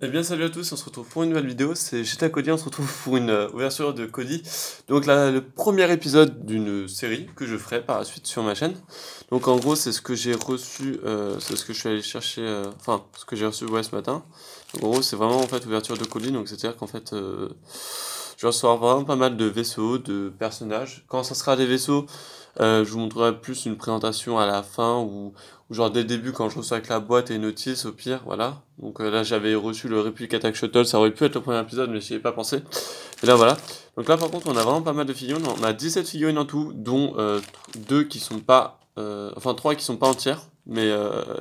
Eh bien salut à tous, on se retrouve pour une nouvelle vidéo, c'est GTA Cody, on se retrouve pour une ouverture de Cody. Donc là, le premier épisode d'une série que je ferai par la suite sur ma chaîne. Donc en gros, c'est ce que j'ai reçu, c'est ce que je suis allé chercher, enfin, ce que j'ai reçu ouais, ce matin. Donc en gros, c'est vraiment en fait ouverture de Cody, donc c'est-à-dire qu'en fait, je vais recevoir vraiment pas mal de vaisseaux, de personnages. Quand ça sera des vaisseaux, je vous montrerai plus une présentation à la fin ou genre dès le début quand je reçois avec la boîte et une notice au pire, voilà. Donc là j'avais reçu le Republic Attack Shuttle, ça aurait pu être le premier épisode mais j'y ai pas pensé. Et là voilà. Donc là par contre on a vraiment pas mal de figurines, on a 17 figurines en tout, dont 2 qui sont pas, enfin 3 qui sont pas entières, mais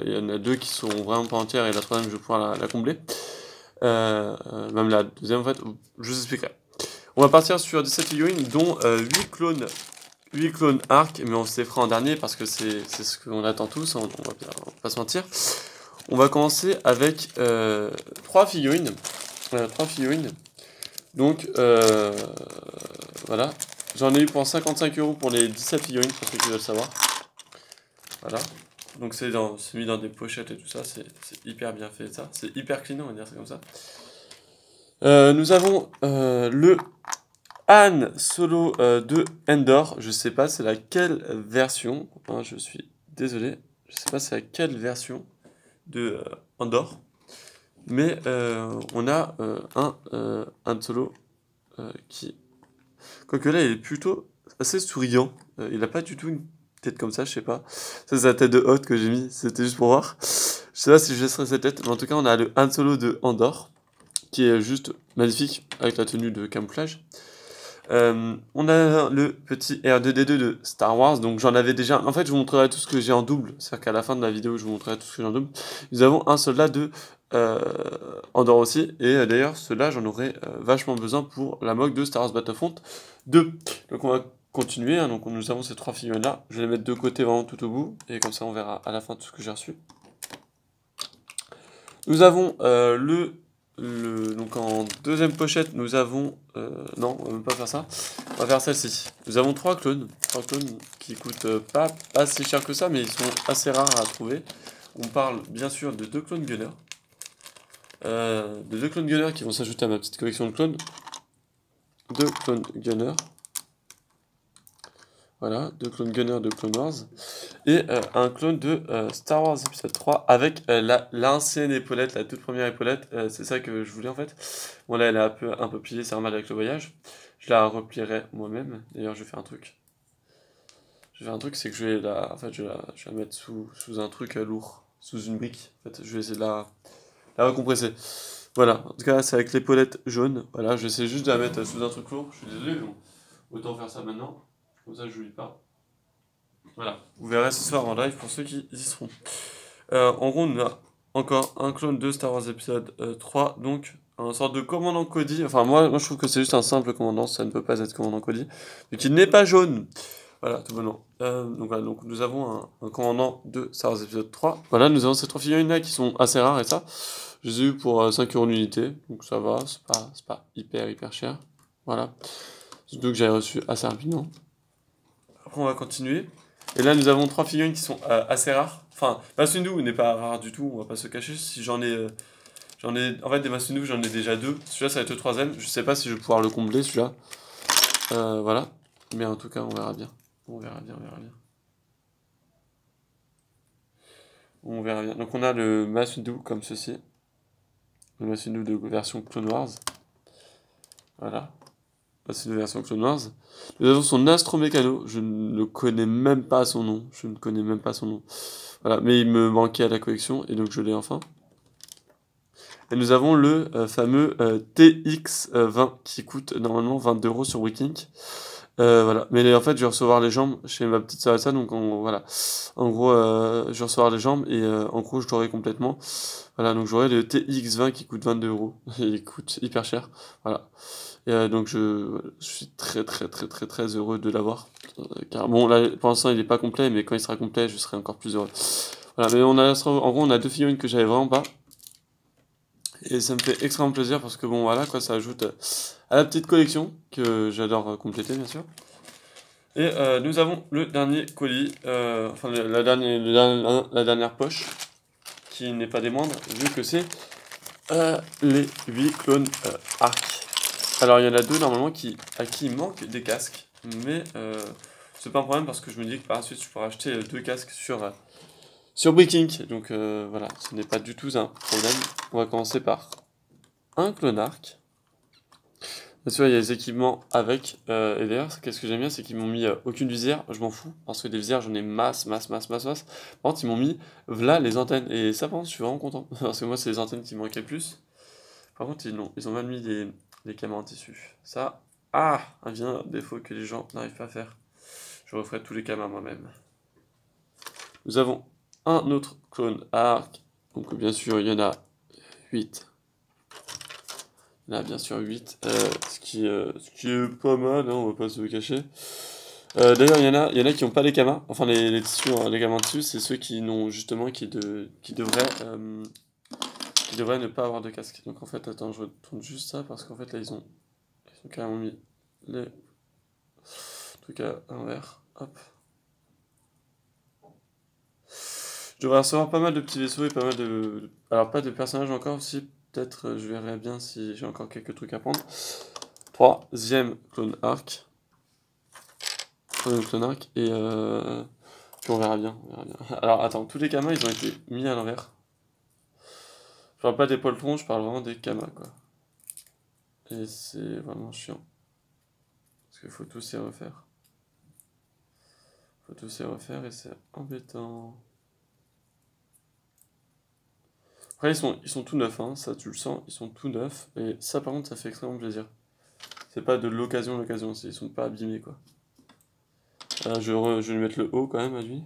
il y en a 2 qui sont vraiment pas entières et la troisième je vais pouvoir la combler. Même la deuxième en fait, je vous expliquerai. On va partir sur 17 figurines dont 8 clones Arc, mais on se les fera en dernier parce que c'est ce qu'on attend tous, on va pas se mentir. On va commencer avec 3 figurines. 3 figurines. Donc, voilà. J'en ai eu pour 55 € pour les 17 figurines, pour ceux qui veulent savoir. Voilà. Donc c'est mis dans des pochettes et tout ça, c'est hyper bien fait ça. C'est hyper clean, on va dire ça comme ça. Nous avons le Han Solo de Endor, je sais pas c'est laquelle version, hein, je suis désolé, je sais pas c'est laquelle version de Endor, mais on a un Han Solo qui, quoique là il est plutôt assez souriant, il a pas du tout une tête comme ça, je sais pas, ça c'est la tête de Hot que j'ai mis, c'était juste pour voir, je sais pas si je laisserai cette tête, mais en tout cas on a le Han Solo de Endor, qui est juste magnifique, avec la tenue de camouflage. On a le petit R2D2 de Star Wars, donc j'en avais déjà, en fait je vous montrerai tout ce que j'ai en double, c'est-à-dire qu'à la fin de la vidéo je vous montrerai tout ce que j'ai en double. Nous avons un soldat de Andorre aussi, et d'ailleurs ceux-là j'en aurais vachement besoin pour la mock de Star Wars Battlefront 2. Donc on va continuer, hein, donc nous avons ces 3 figurines là, je vais les mettre de côté vraiment tout au bout, et comme ça on verra à la fin tout ce que j'ai reçu. Nous avons donc en deuxième pochette, nous avons... non, on va même pas faire ça. On va faire celle-ci. Nous avons 3 clones. 3 clones qui coûtent pas si cher que ça, mais ils sont assez rares à trouver. On parle bien sûr de 2 clones Gunner. De 2 clones Gunner qui vont s'ajouter à ma petite collection de clones. 2 clones Gunner. Voilà, 2 clones Gunner, 2 clones Wars. Et un clone de Star Wars épisode 3 avec l'ancienne épaulette, la toute première épaulette. C'est ça que je voulais en fait. Bon là elle est un peu pliée, c'est normal avec le voyage. Je la replierai moi-même. D'ailleurs je vais faire un truc. Je vais faire un truc, c'est que je vais la, en fait, je vais la mettre sous un truc lourd, sous une brique. En fait, je vais essayer de la recompresser. Voilà, en tout cas c'est avec l'épaulette jaune. Voilà, je vais essayer juste de la mettre sous un truc lourd. Je suis désolé, mais bon, autant faire ça maintenant. Comme ça je n'oublie pas. Voilà, vous verrez ce soir en live pour ceux qui y seront. En gros, on a encore un clone de Star Wars épisode 3, donc un sorte de commandant Cody. Enfin, moi je trouve que c'est juste un simple commandant, ça ne peut pas être commandant Cody, mais qui n'est pas jaune. Voilà, tout bonnement. Donc voilà, donc nous avons un commandant de Star Wars épisode 3. Voilà, nous avons ces 3 figurines là qui sont assez rares et ça. Je les ai eu pour 5 € l'unité, donc ça va, c'est pas hyper cher. Voilà. Surtout que j'avais reçu assez rapidement. Après, on va continuer. Et là, nous avons 3 figurines qui sont assez rares. Enfin, Masundu n'est pas rare du tout, on va pas se cacher. Si j'en ai, en fait, des Masundu, j'en ai déjà 2. Celui-là, ça va être le 3ème. Je sais pas si je vais pouvoir le combler, celui-là. Voilà. Mais en tout cas, on verra bien. On verra bien. On verra bien. Donc, on a le Masundu comme ceci. Le Masundu de version Clone Wars. Voilà. C'est la version Clone Wars. Nous avons son Astromécano. Je ne connais même pas son nom. Voilà, mais il me manquait à la collection et donc je l'ai enfin. Et nous avons le fameux TX20 qui coûte normalement 22 € sur Wikink. Voilà, mais en fait je vais recevoir les jambes chez ma petite sœur ça, donc voilà. En gros, je vais recevoir les jambes et en gros je l'aurai complètement. Voilà, donc j'aurai le TX20 qui coûte 22 €. Il coûte hyper cher. Voilà. Et donc je suis très heureux de l'avoir. Car bon là pour l'instant il n'est pas complet, mais quand il sera complet je serai encore plus heureux. Voilà, mais en gros on a 2 figurines que j'avais vraiment pas. Et ça me fait extrêmement plaisir parce que bon voilà quoi, ça ajoute à la petite collection que j'adore compléter bien sûr. Et nous avons le dernier colis, enfin la dernière poche, qui n'est pas des moindres, vu que c'est les 8 clones arc. Alors il y en a 2 normalement à qui il manque des casques, mais c'est pas un problème parce que je me dis que par la suite je pourrais acheter 2 casques sur Bricklink. Donc voilà, ce n'est pas du tout un problème. On va commencer par un clone arc. Bien sûr, il y a les équipements avec. Et d'ailleurs, qu'est-ce que j'aime bien, c'est qu'ils m'ont mis aucune visière. Je m'en fous, parce que des visières, j'en ai masse. Par contre, ils m'ont mis là les antennes. Et ça, par contre, je suis vraiment content. Parce que moi, c'est les antennes qui me manquaient le plus. Par contre, ils ont mal mis les camas en tissu. Ça, un vilain défaut que les gens n'arrivent pas à faire. Je referai tous les camas moi-même. Nous avons un autre clone arc. Donc, bien sûr, il y en a 8. Là, bien sûr, 8, ce qui est pas mal, hein, on va pas se le cacher. D'ailleurs, il y en a qui n'ont pas les camas, enfin les tissus, hein, les camas dessus, c'est ceux qui n'ont justement, qui devraient ne pas avoir de casque. Donc en fait, attends, je retourne juste ça, parce qu'en fait là, ils ont carrément mis les trucs à l'envers, hop. Je devrais recevoir pas mal de petits vaisseaux et pas mal de... Alors pas de personnages encore aussi, peut-être je verrai bien si j'ai encore quelques trucs à prendre. Troisième clone arc. Clone arc, et puis on verra bien, Alors attends, tous les camas ils ont été mis à l'envers. Je parle pas des poltrons, je parle vraiment des camas quoi. Et c'est vraiment chiant. Parce qu'il faut tous y refaire. Et c'est embêtant. Après ils sont tout neufs, hein, ça tu le sens, ils sont tout neufs. Et ça par contre ça fait extrêmement plaisir. C'est pas de l'occasion, ils sont pas abîmés quoi. Je vais lui mettre le haut quand même à lui.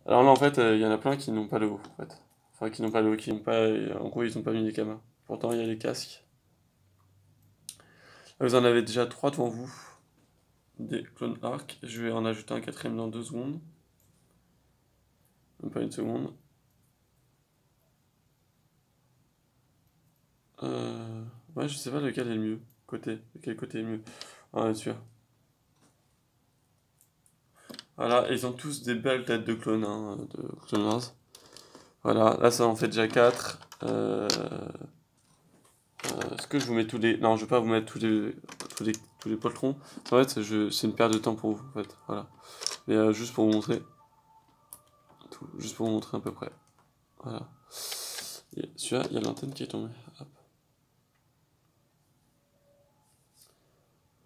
Alors là en fait il y en a plein qui n'ont pas le haut en fait. Enfin qui n'ont pas le haut, qui n'ont pas... En gros ils n'ont pas mis les camas. Pourtant il y a les casques. Là, vous en avez déjà 3 devant vous. Des clones arc. Je vais en ajouter un 4ème dans 2 secondes. Même pas une seconde. Ouais, je sais pas lequel est le mieux. Lequel côté est le mieux. Ah, bien sûr. Voilà, ils ont tous des belles têtes de clones, hein, de Clone Wars. Voilà, là ça en fait déjà 4. Est-ce que je vous mets tous les... Non, je vais pas vous mettre tous les poltrons. En fait, c'est une perte de temps pour vous, en fait. Voilà. Mais juste pour vous montrer. Juste pour vous montrer à peu près. Voilà. Celui-là, il y a l'antenne qui est tombée. Hop.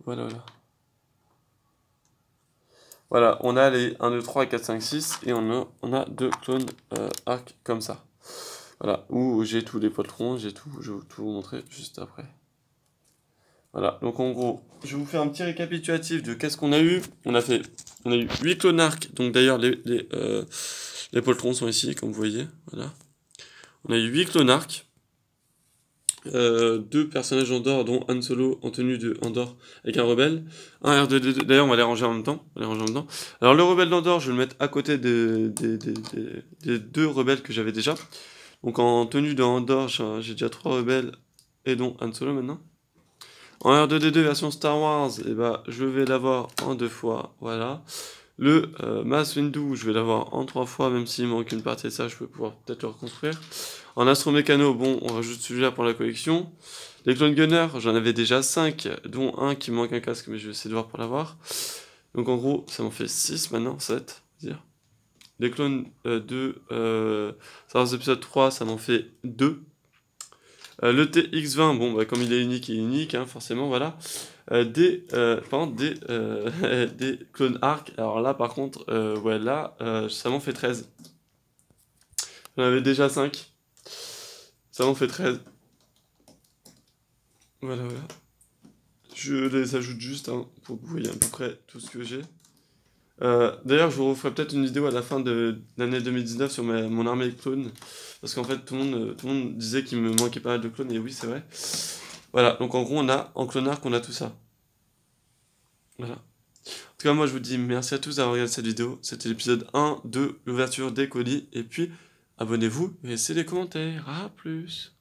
Voilà. Voilà, on a les 1, 2, 3, 4, 5, 6. Et on a 2 clones arc comme ça. Voilà, où j'ai tous les poltrons, je vais tout vous montrer juste après. Voilà, donc en gros, je vais vous faire un petit récapitulatif de qu'est-ce qu'on a eu. On a eu 8 clones arc, donc d'ailleurs les poltrons sont ici, comme vous voyez, voilà. On a eu 8 clones arc, 2 personnages Andorre, dont Han Solo en tenue de Andorre avec un rebelle, un R2D2, d'ailleurs on va les ranger en même temps, Alors le rebelle d'Andorre, je vais le mettre à côté des 2 rebelles que j'avais déjà. Donc en tenue de Andorre, j'ai déjà 3 rebelles, et dont Han Solo maintenant. En R2D2 version Star Wars, je vais l'avoir en 2 fois, voilà. Le Mace Windu, je vais l'avoir en 3 fois, même s'il manque une partie de ça, je peux pouvoir peut-être le reconstruire. En Astro Mécano, bon, on rajoute celui-là pour la collection. Les Clone Gunner, j'en avais déjà 5, dont un qui me manque un casque, mais je vais essayer de voir pour l'avoir. Donc en gros, ça m'en fait 6 maintenant, 7, dire. Les clones 2, Star Wars épisode 3, ça m'en fait 2. Le TX20, bon, comme il est unique, il est unique, hein, forcément, voilà. Des clones arc. Alors là, par contre, ouais, là, ça m'en fait 13. J'en avais déjà 5. Ça m'en fait 13. Voilà. Je les ajoute juste, hein, pour que vous voyez à peu près tout ce que j'ai. D'ailleurs, je vous referai peut-être une vidéo à la fin de l'année 2019 sur mon armée de clones. Parce qu'en fait, tout le monde disait qu'il me manquait pas mal de clones, et oui, c'est vrai. Voilà, donc en gros, en clone arc, on a tout ça. Voilà. En tout cas, moi, je vous dis merci à tous d'avoir regardé cette vidéo. C'était l'épisode 1 de l'ouverture des colis. Et puis, abonnez-vous et laissez des commentaires. À plus!